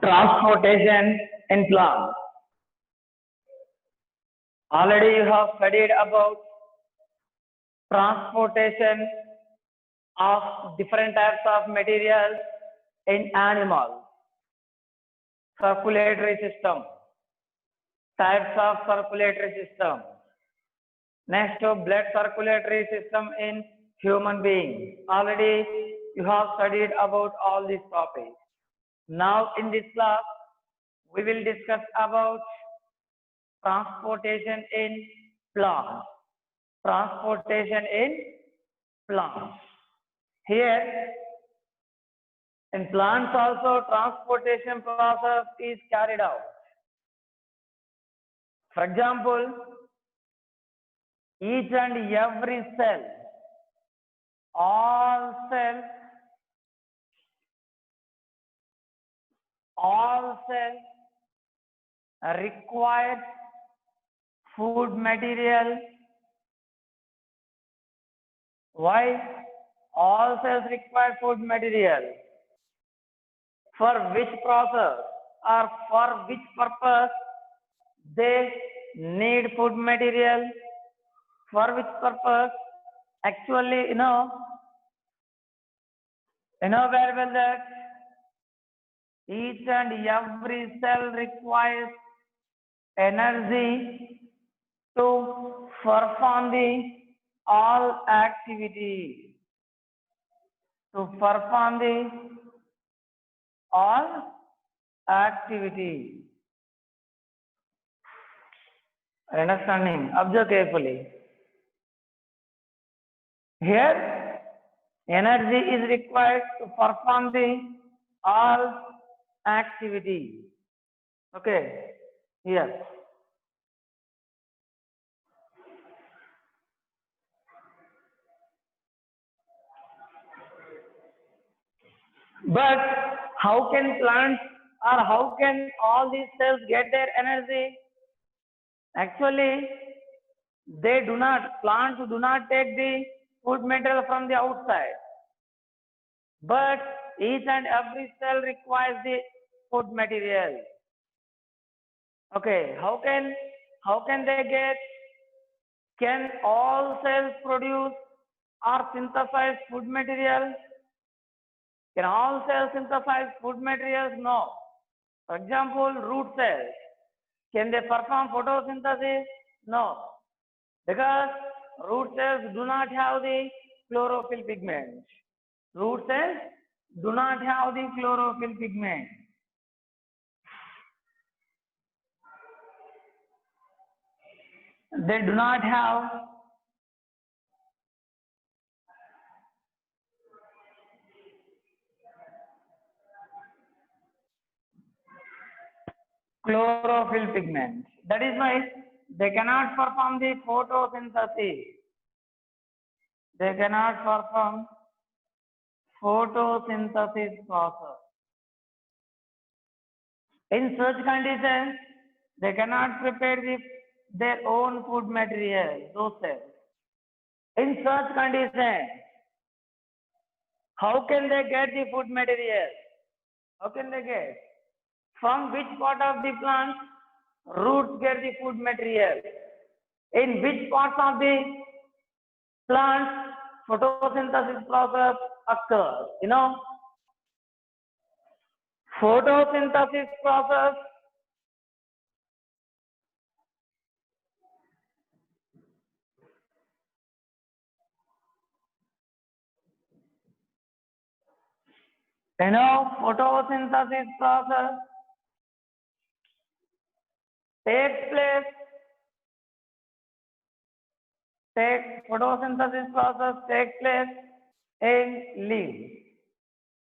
transportation in plants. Already you have studied about transportation of different types of materials in animals, circulatory system, types of circulatory system. Next to blood circulatory system in human beings. Already you have studied about all these topics. Now in this class, we will discuss about transportation in plants. Transportation in plants. Here, in plants also transportation process is carried out. For example, each and every cell, all cells require food material. Why? All cells require food material. For which process or for which purpose they need food material? For which purpose? Actually, you know very well that each and every cell requires energy to perform the all activity. To perform the all activity. Understanding? Observe carefully. Here, energy is required to perform the all activity. Okay. Yes. But how can plants or how can all these cells get their energy? Actually, plants do not take the food material from the outside. But each and every cell requires the food material. Okay, how can they get? Can all cells produce or synthesize food material? Can all cells synthesize food materials? No. For example, root cells. Can they perform photosynthesis? No. Because root cells do not have the chlorophyll pigment. Root cells do not have the chlorophyll pigment. They do not have chlorophyll pigment. That is why they cannot perform the photosynthesis. They cannot perform photosynthesis process. In such conditions, they cannot prepare their own food material, those cells. In such conditions, how can they get the food material? How can they get? From which part of the plant roots get the food material? In which parts of the plant photosynthesis process occurs? Photosynthesis process photosynthesis process takes place in leaves.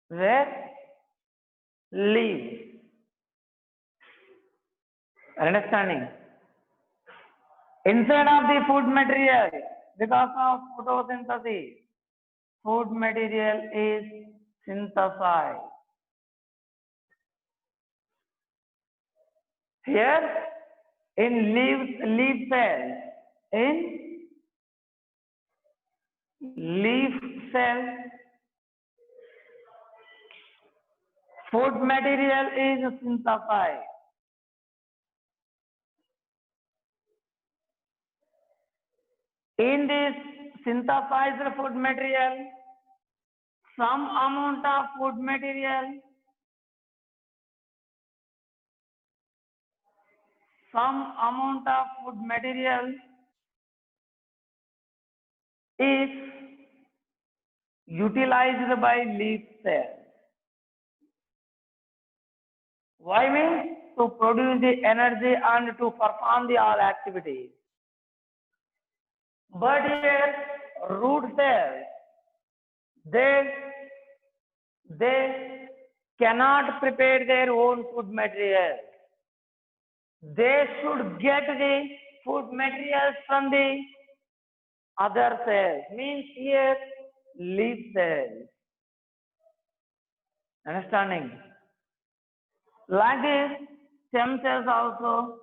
Where? Leaves. Understanding? Inside of the food material, because of photosynthesis, food material is synthesized. Here, in leaf cells, food material is synthesized. In this synthesized food material, some amount of food material is utilized by leaf cells. Why means to produce the energy and to perform the all activities. But here root cells, they cannot prepare their own food material. They should get the food materials from the other cells. Means here leaf cells. Understanding? Like this, stem cells also.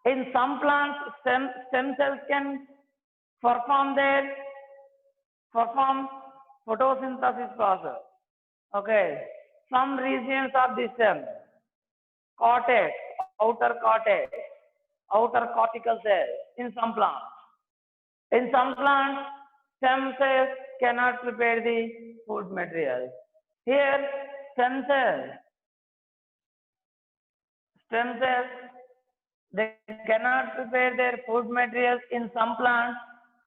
In some plants, stem cells can perform photosynthesis process. Okay. Some regions of the stem, cortex, outer cortical cells in some plants. In some plants, stem cells cannot prepare the food materials. Here, stem cells, they cannot prepare their food materials in some plants.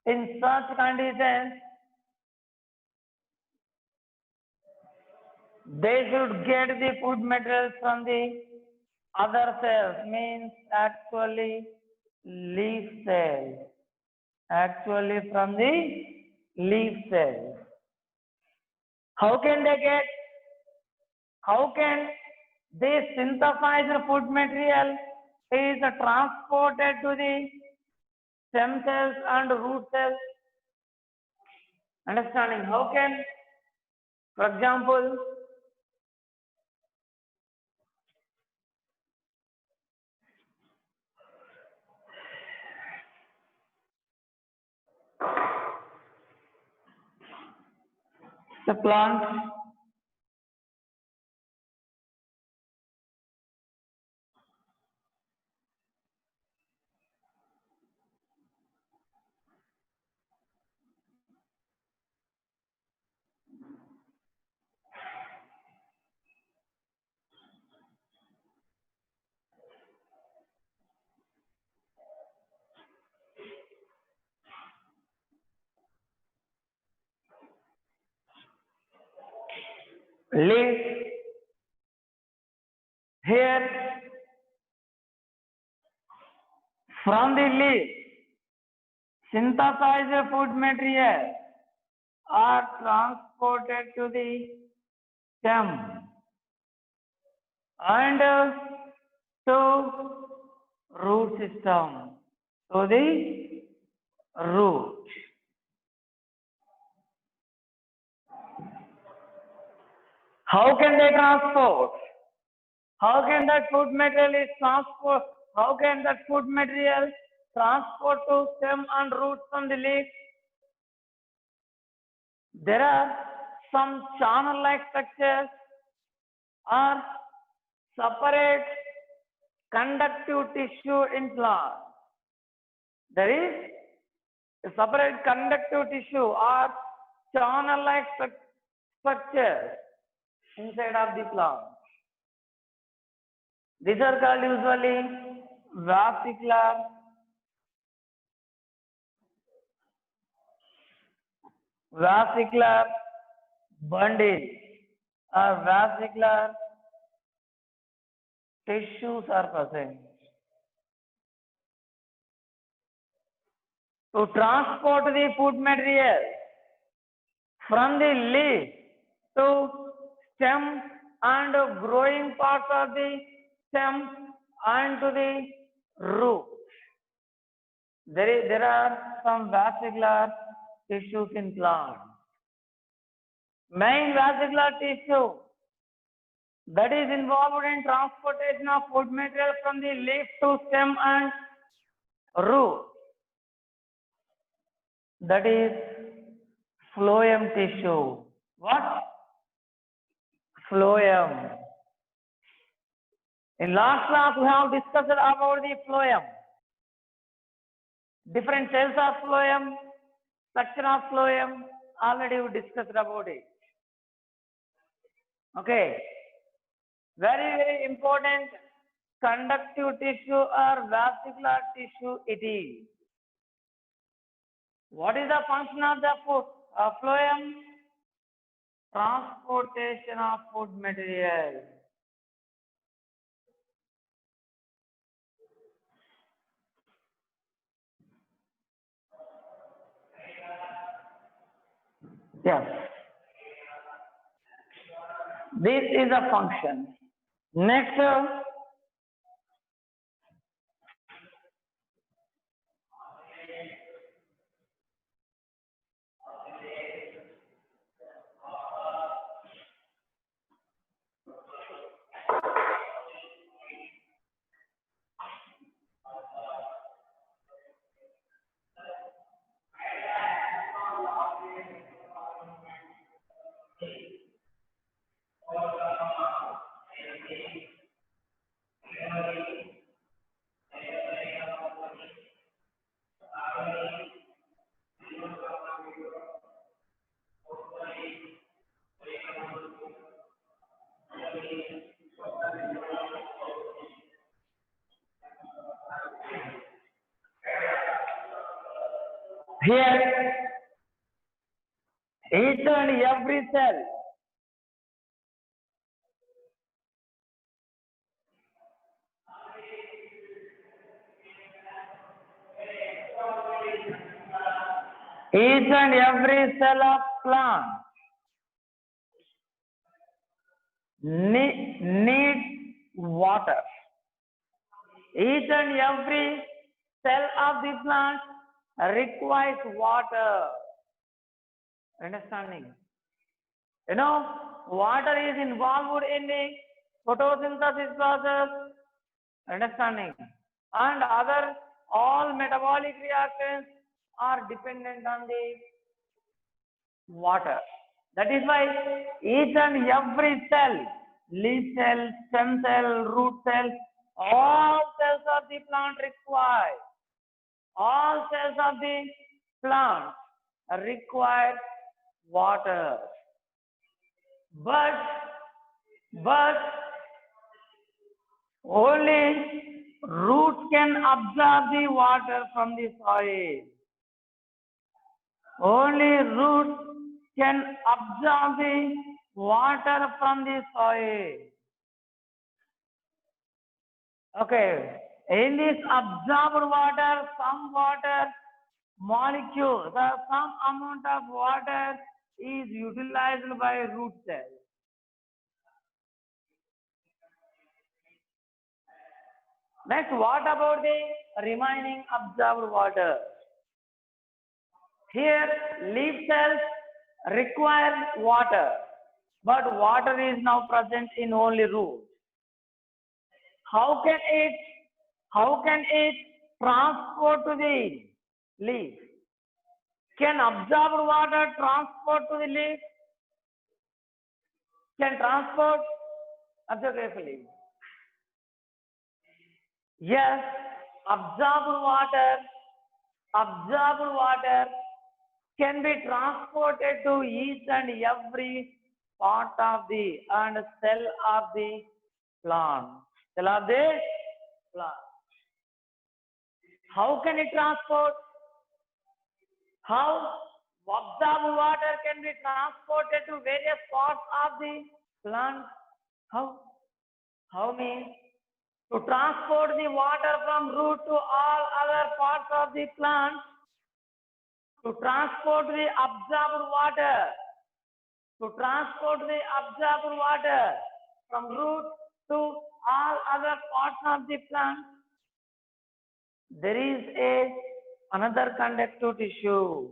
In such conditions, they should get the food materials from the other cells, means actually leaf cells. Actually from the leaf cells. How can this synthesized food material is transported to the stem cells and root cells? Understanding? How can, for example, the plant leaf, here from the leaf, synthesized food material are transported to the stem and to root system, to the root. How can they transport? How can that food material is transport? How can that food material transport to stem and root from the leaf? There are some channel-like structures or separate conductive tissue in plant. There is a separate conductive tissue or channel-like structure inside of the plant. These are called usually vesicular bundle or vesicular tissues are present. To transport the food material from the leaf to stem and growing parts of the stem and to the root. There are some vesicular tissues in plant. Main vesicular tissue that is involved in transportation of food material from the leaf to stem and root. That is phloem tissue. What? phloem. In last class, we have discussed about the phloem. Different cells of phloem, structure of phloem, already we discussed about it. Okay. Very, very important conductive tissue or vascular tissue it is. What is the function of the phloem? Transportation of food material. Yes. This is a function. Next, here, each and every cell of plant needs water. Each and every cell of the plant requires water. Understanding? You know, water is involved in the photosynthesis process. Understanding? And other all metabolic reactions are dependent on the water. That is why each and every cell, leaf cell, stem cell, root cell, all cells of the plant require, all cells of the plant require water. But only roots can absorb the water from the soil. Only roots can absorb the water from the soil. Okay. In this absorbed water, some water molecules or some amount of water is utilized by root cells. Next, what about the remaining absorbed water? Here, leaf cells require water, but water is now present in only roots. How can it transport to the leaf? Can absorbed water transport to the leaf? Can transport? Observe carefully. Yes, absorbed water can be transported to each and every part of the and cell of the plant. Cell of the plant. How can it transport? How absorbed water can be transported to various parts of the plant? How means to transport the water from root to all other parts of the plant, to transport the absorbed water, from root to all other parts of the plant, there is another conductive tissue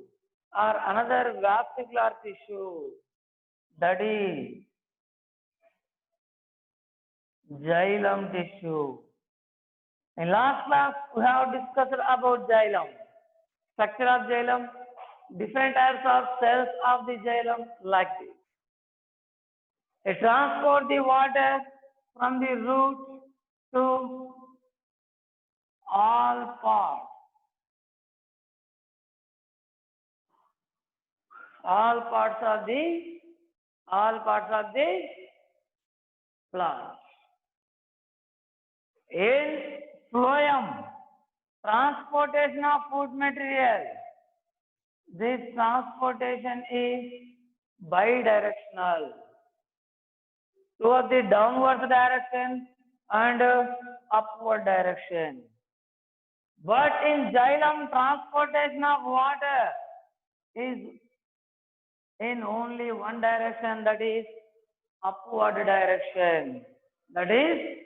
or another vascular tissue, that is xylem tissue. In last class, we have discussed about xylem, structure of xylem, different types of cells of the xylem like this. It transports the water from the root to all parts. All parts of the plant. In phloem, transportation of food material. This transportation is bidirectional, towards the downward direction and upward direction. But in xylem, transportation of water is in only one direction, that is upward direction. That is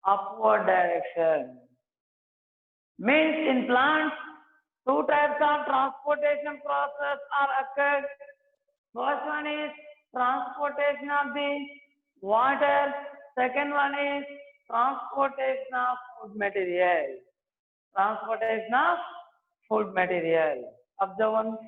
upward direction. Means in plants, two types of transportation process are occurred. First one is transportation of the water. Second one is transportation of food material. Transportation of food material. Observe one.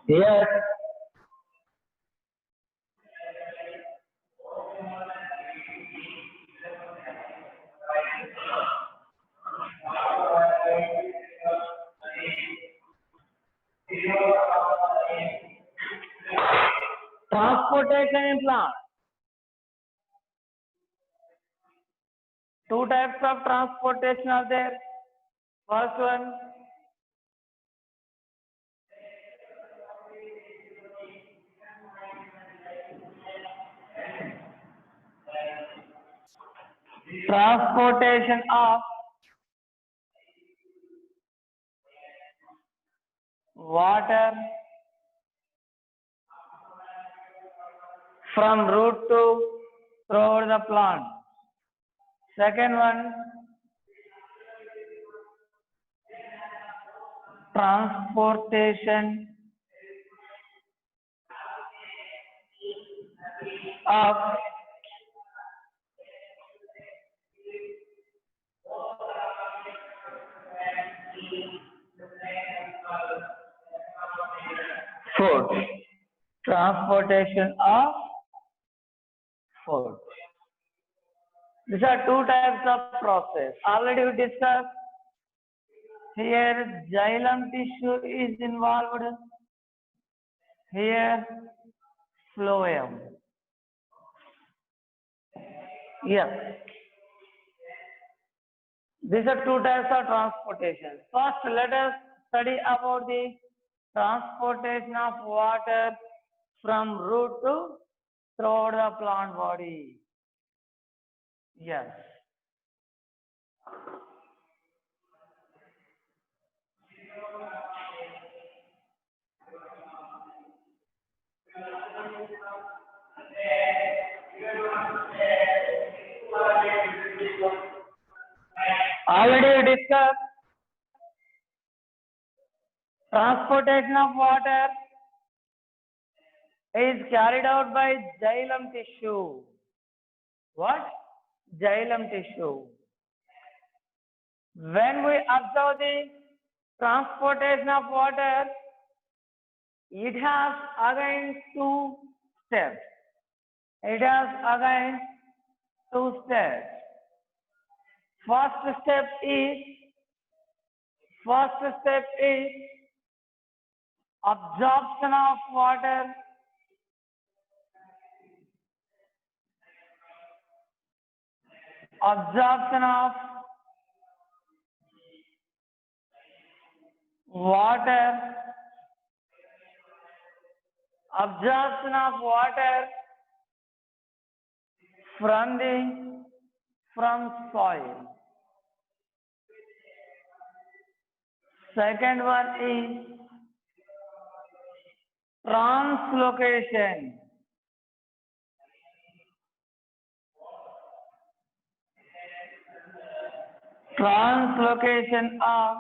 Yes. Transportation in plant. Two types of transportation are there. First one, transportation of water from root to throughout the plant. Second one, transportation of food. Transportation of food. These are two types of process. Already we discussed. Here xylem tissue is involved. Here phloem. Yes. These are two types of transportation. First, let us study about the transportation of water from root to throughout the plant body. Yes. Already we discussed transportation of water is carried out by xylem tissue. What? Xylem tissue. When we observe the transportation of water, it has again two steps. It has again two steps. First step is absorption of water. Absorption of water. Absorption of water from soil. Second one is translocation. Translocation of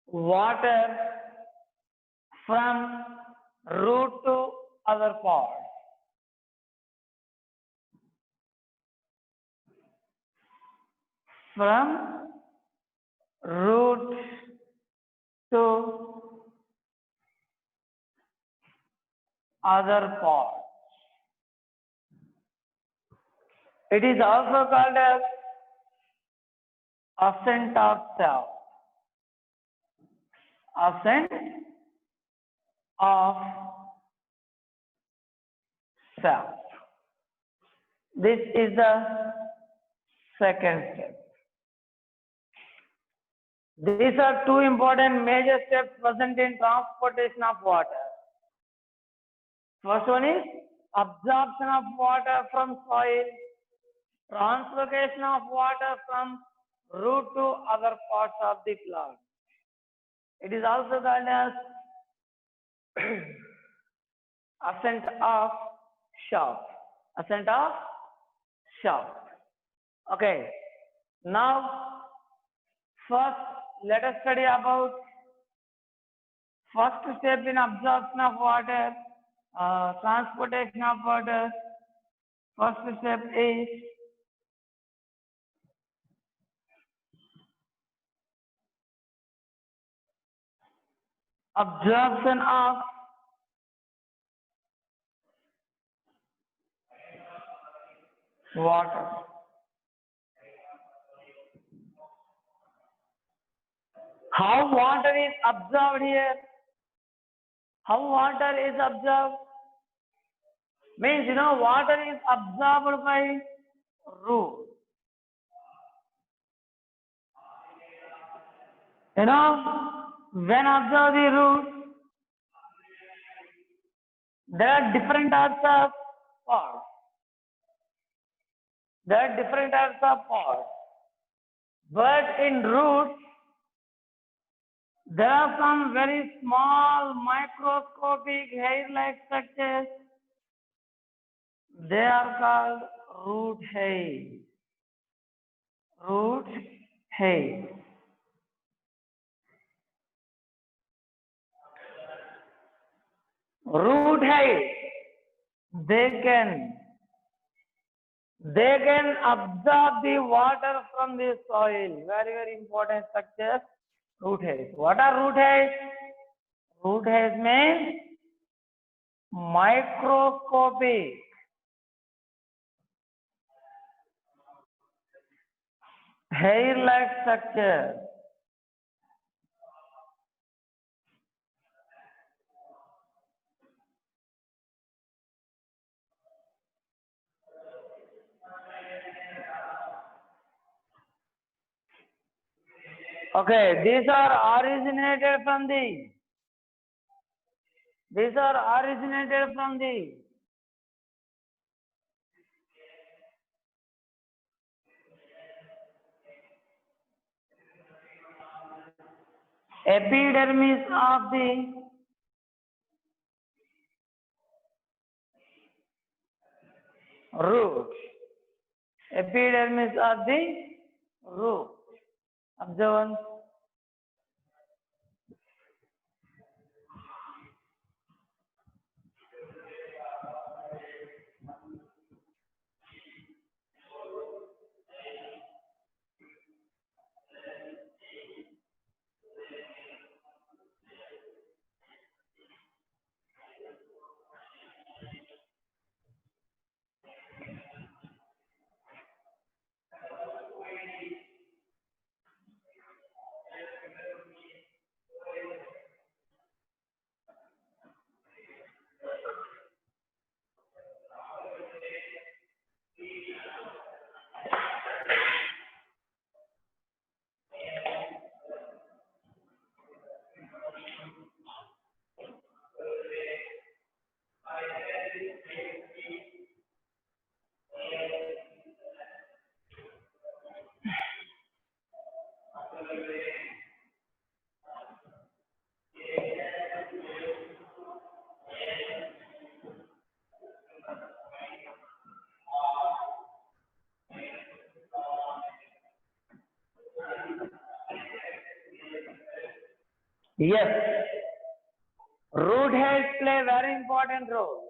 water from root to other parts. From root to other parts. It is also called as ascent of self. Ascent of self. This is the second step. These are two important major steps present in transportation of water. First one is absorption of water from soil, translocation of water from root to other parts of the plant. It is also called as ascent of shaft. Ascent of shaft. Okay. Now, first, let us study about first step in absorption of water, transportation of water. First step is absorption of water. How water is absorbed here? How water is absorbed? Means, water is absorbed by root. When observe the root, there are different types of parts. But in roots, there are some very small microscopic hair-like structures. They are called root hairs. Root hairs. Root hairs, they can absorb the water from the soil. Very, very important structure. Root hairs. What are root hairs? Root hairs means microscopic hair-like structure. Okay, these are originated from the epidermis of the root. Epidermis of the root. Observe. Yes, root hairs play very important role.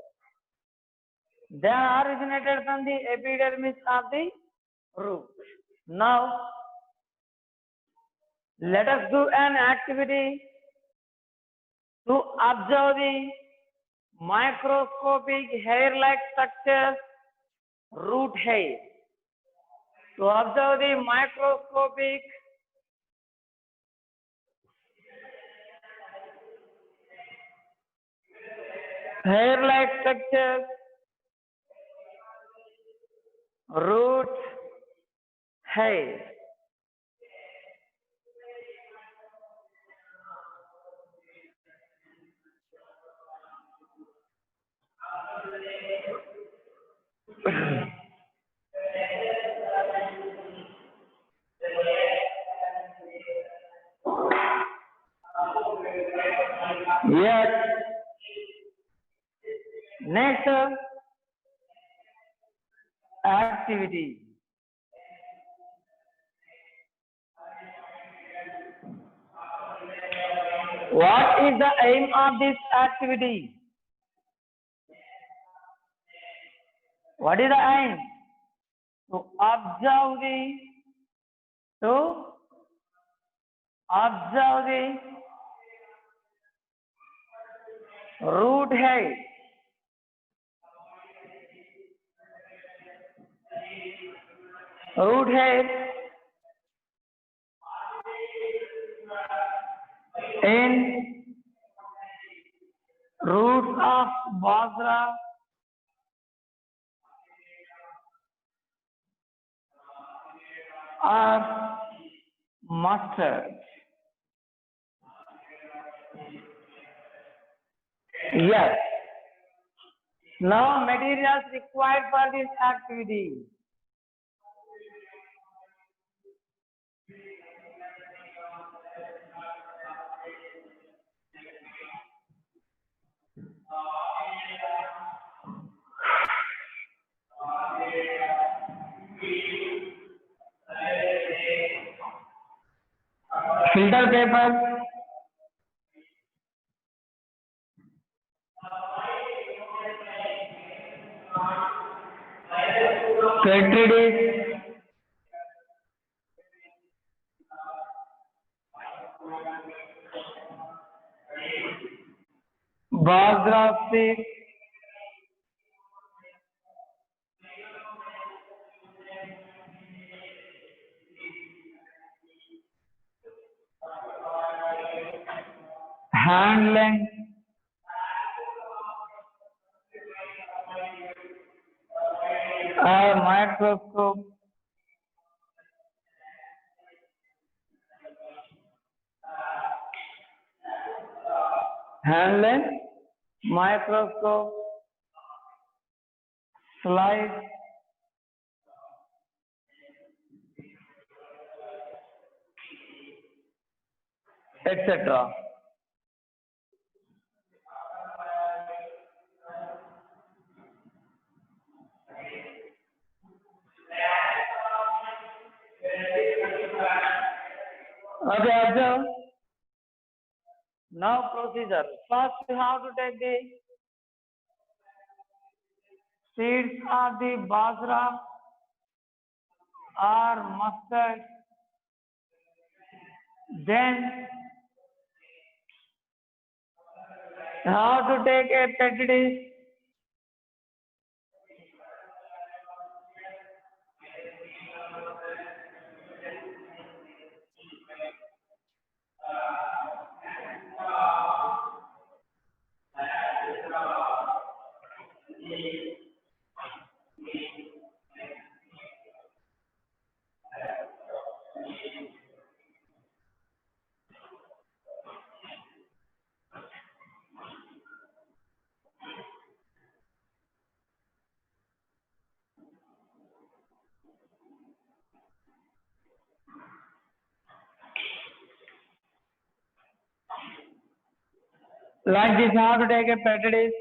They are originated from the epidermis of the root. Now, let us do an activity to observe the microscopic hair-like structures, root hair. To observe the microscopic hair-like structures, root hair. Yes. Next activity. What is the aim of this activity? What is the aim? To observe the root hair. Root hair in roots of bajra or mustard. Yes. Now materials required for this activity. Filter paper, petri dish, bajra stick, hand length, a microscope, hand length, microscope, slide, etc. Okay, observe. Now procedure. First, you have to take the seeds of the bajra or mustard. Then you have to take a petri dish. Like this, you have to take a petri dish.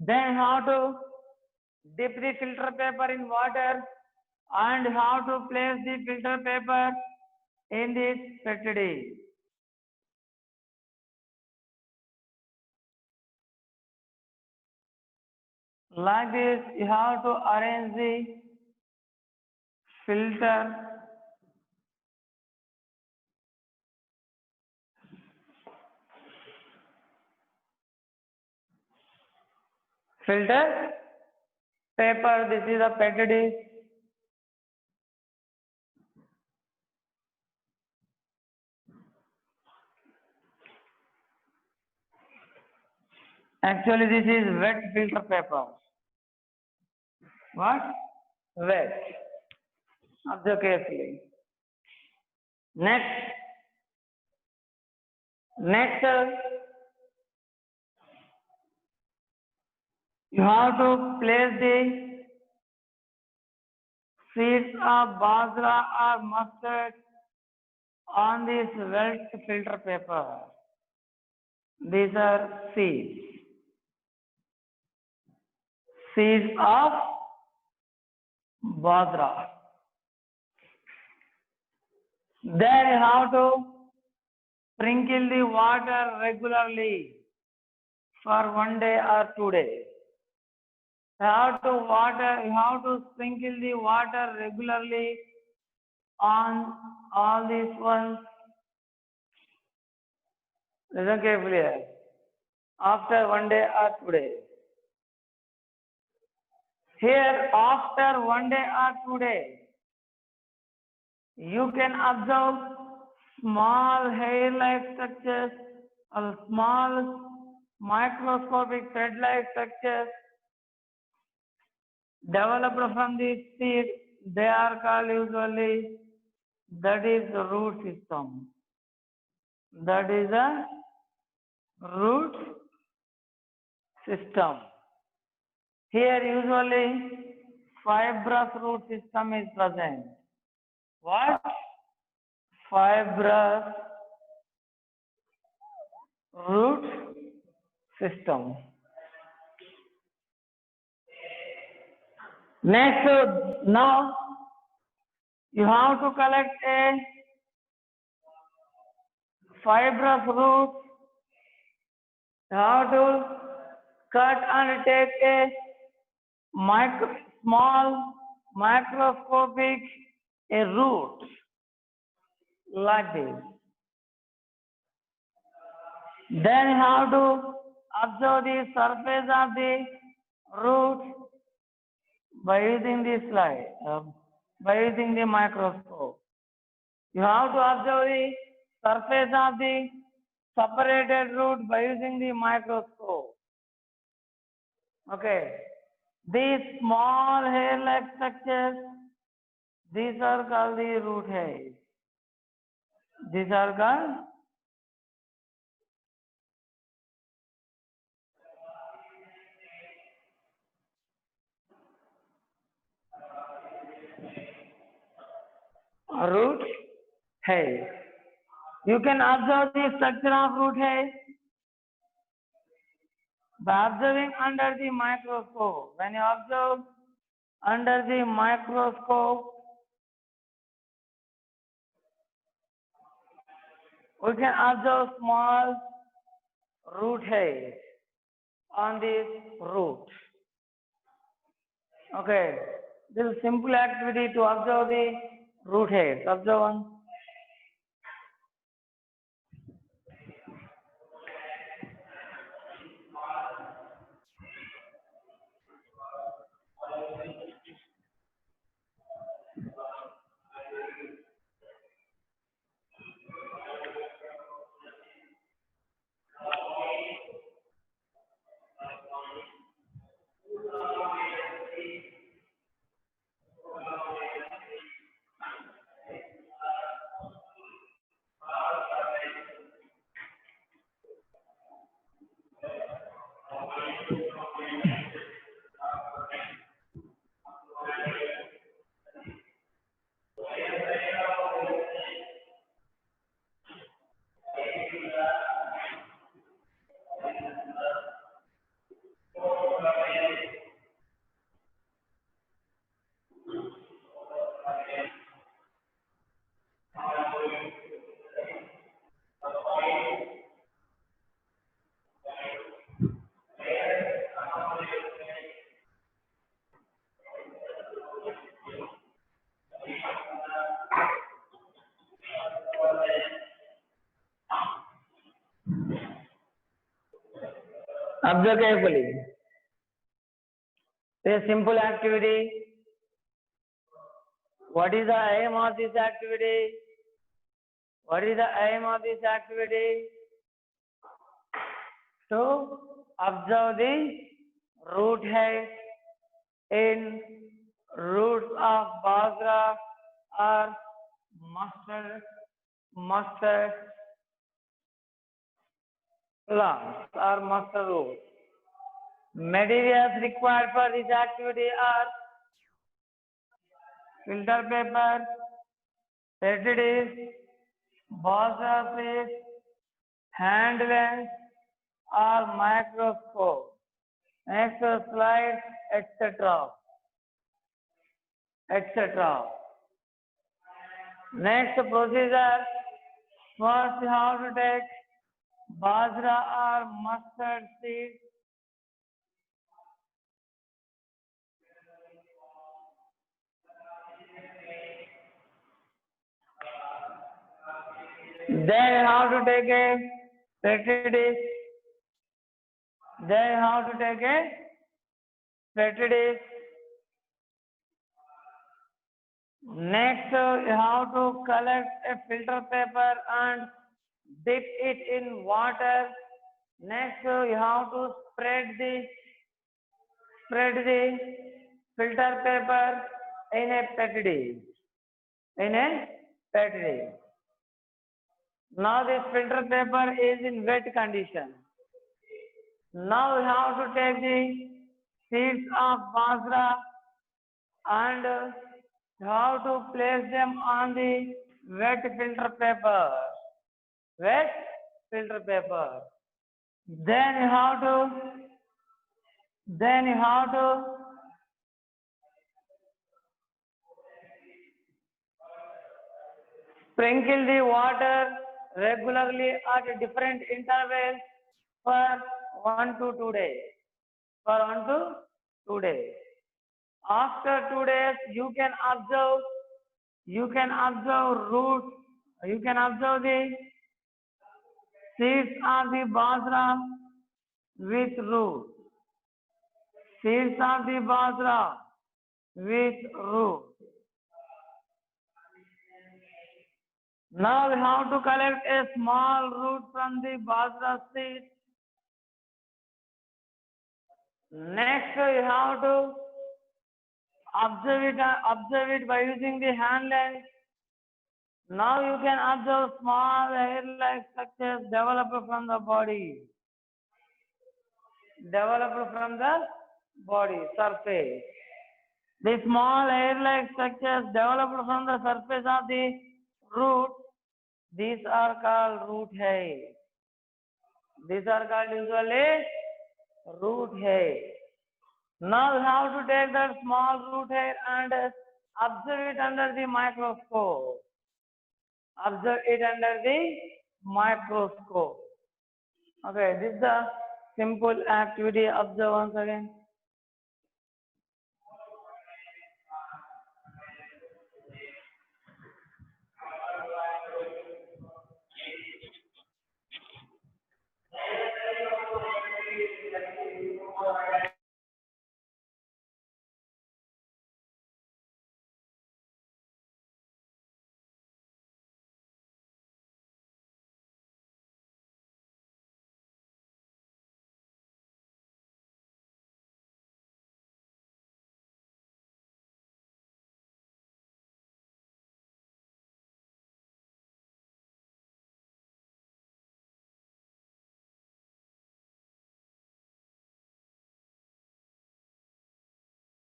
Then how to dip the filter paper in water and how to place the filter paper in this petri dish. Like this, you have to arrange the filter paper. This is a petri dish. Actually, this is wet filter paper. What? Wet. Observe carefully. Next, you have to place the seeds of bajra or mustard on this wet filter paper. These are seeds. Seeds of bajra. Then you have to sprinkle the water regularly for 1 day or 2 days. You have to sprinkle the water regularly on all these ones. Listen carefully here. After 1 day or 2 days. Here, after 1 day or 2 days, you can observe small hair-like structures or small microscopic thread-like structures developed from the seed. They are called usually, that is the root system. That is a root system. Here usually fibrous root system is present. What? Fibrous root system. Next, now you have to collect a fibrous root. You have to cut and take a small microscopic a root like this. Then you have to observe the surface of the root by using the by using the microscope. You have to observe the surface of the separated root by using the microscope. Okay. These small hair-like structures, these are called the root hairs. These are called root hairs. You can observe the structure of root hairs by observing under the microscope. When you observe under the microscope, We can observe small root hairs on this root. Okay, this is simple activity to observe the root hairs. Observe one. Observe carefully. A simple activity. What is the aim of this activity? What is the aim of this activity? To observe the root hairs in roots of bajra or mustard plants or mustard roots. Materials required for this activity are filter paper, petri dish, bajra seeds, hand lens or microscope. Next slide, etc. etc. Next procedure, first you have to take bajra or mustard seed. Then you have to take a petri dish. Then you have to take a petri dish. Next, you have to collect a filter paper and dip it in water. Next, you have to spread the filter paper in a petri dish. In a petri dish. Now this filter paper is in wet condition. Now we have to take the seeds of bajra and you have to place them on the wet filter paper. Wet filter paper. Then you have to sprinkle the water regularly at different intervals for 1 to 2 days. For 1 to 2 days. After 2 days, you can observe roots. You can observe the seeds of the bajra with root. Seeds of the bajra with root. Now we have to collect a small root from the bajra seed. Next, you have to observe it by using the hand lens. Now you can observe small hair-like structures developed from the body. Developed from the body surface. The small hair-like structures developed from the surface of the root, these are called root hairs. These are called usually root hairs. Now you have to take that small root hair and observe it under the microscope. Observe it under the microscope. Okay, this is the simple activity. Observe once again.